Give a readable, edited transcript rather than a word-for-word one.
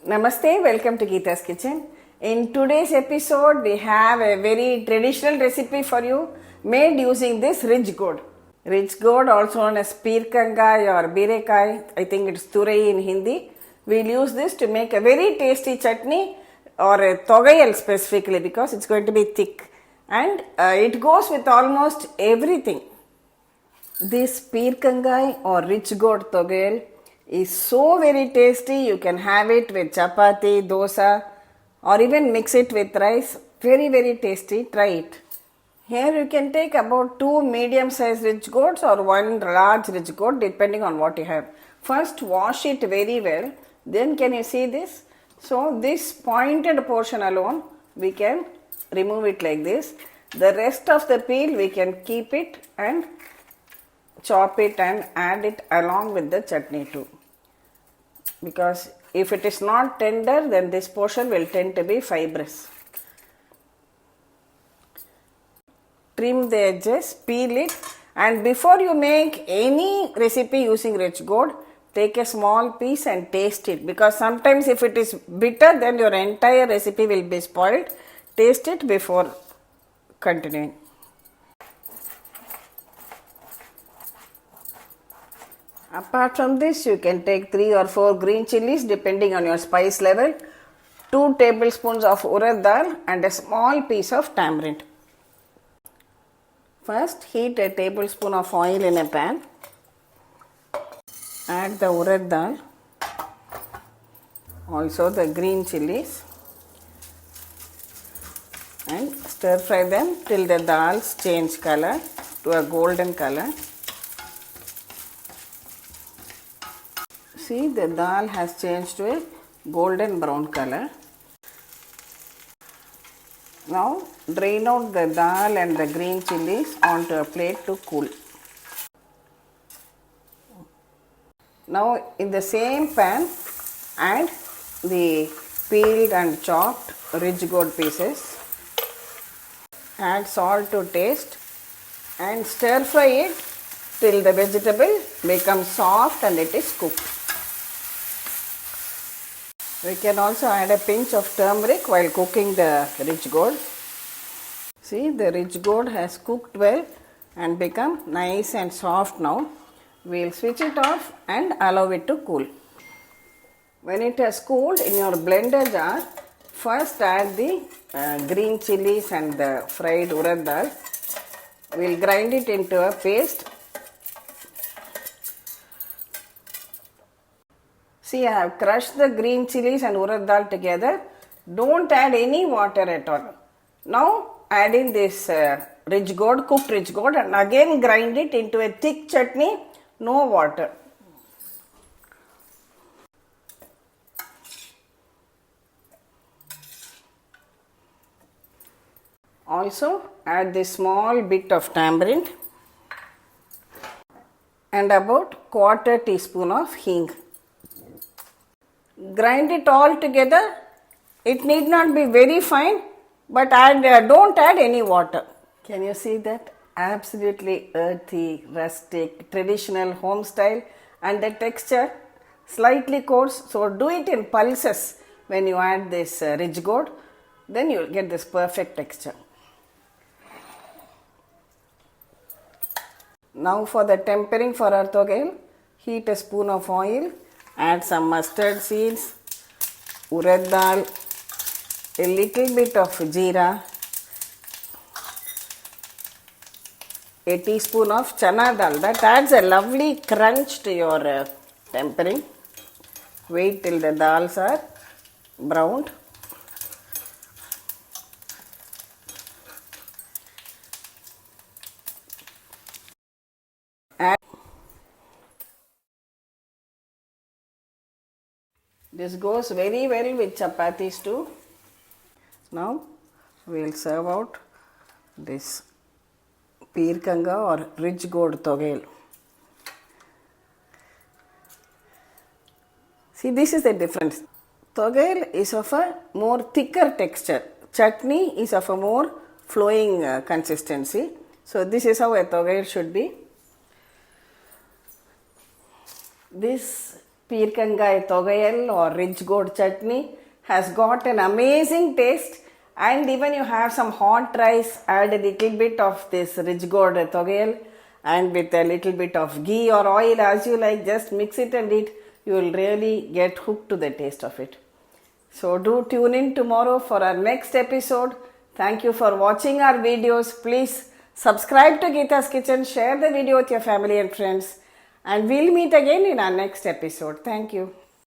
Namaste, welcome to Gita's Kitchen. In today's episode, we have a very traditional recipe for you made using this Ridgegourd. Ridgegourd, also known as Pirkangai or Birekai, I think it's Turai in Hindi. We'll use this to make a very tasty chutney or a Thogayal specifically because it's going to be thick. And it goes with almost everything. This Pirkangai or Ridgegourd Thgayal is so very tasty. You can have it with Chapathi, Dosa or even mix it with rice. Very very tasty. Try it. Here you can take about 2 medium sized Ridgegourds or 1 large Ridgegourd depending on what you have. First wash it very well. Then can you see this? So this pointed portion alone we can remove it like this. The rest of the peel we can keep it and chop it and add it along with the chutney too. Because if it is not tender, then this portion will tend to be fibrous. Trim the edges, peel it, and before you make any recipe using Ridgegourd, take a small piece and taste it. Because sometimes if it is bitter, then your entire recipe will be spoiled. Taste it before continuing. Apart from this, you can take 3 or 4 green chillis depending on your spice level, 2 tablespoons of Urad dal and a small piece of tamarind. First, heat a tablespoon of oil in a pan. Add the Urad dal, also the green chillis, and stir fry them till the dals change color to a golden color. See, the dal has changed to a golden brown color. Now drain out the dal and the green chillis onto a plate to cool. Now in the same pan add the peeled and chopped Ridgegourd pieces. Add salt to taste and stir fry it till the vegetable becomes soft and it is cooked. We can also add a pinch of turmeric while cooking the Ridgegourd. See, the Ridgegourd has cooked well and become nice and soft now. We will switch it off and allow it to cool. When it has cooled, in your blender jar, first add the green chillis and the fried Urad dal. We will grind it into a paste. See, I have crushed the green chillis and Urad dal together. Don't add any water at all. Now add in this Ridgegourd, cooked Ridgegourd, and again grind it into a thick chutney, no water. Also add this small bit of tamarind and about 1/4 teaspoon of Hing. Grind it all together. It need not be very fine, but don't add any water. Can you see that? Absolutely earthy, rustic, traditional home style, and the texture slightly coarse. So do it in pulses when you add this Ridgegourd. Then you will get this perfect texture. Now for the tempering for our Thogayal, heat a spoon of oil. Add some mustard seeds, Urad dal, a little bit of Jeera, a teaspoon of Channa dal. That adds a lovely crunch to your tempering. Wait till the dals are browned. This goes very well with chapatis too. Now we will serve out this Pirkanga or Ridgegourd Thgayal. See, this is the difference. Thogayal is of a more thicker texture. Chutney is of a more flowing consistency. So this is how a Thogayal should be. This Peerkangai Thogayal or Ridgegourd chutney has got an amazing taste, and even you have some hot rice, add a little bit of this Ridgegourd Thgayal and with a little bit of ghee or oil as you like, just mix it and eat. You will really get hooked to the taste of it. So do tune in tomorrow for our next episode. Thank you for watching our videos. Please subscribe to Gita's Kitchen, share the video with your family and friends, and we'll meet again in our next episode. Thank you.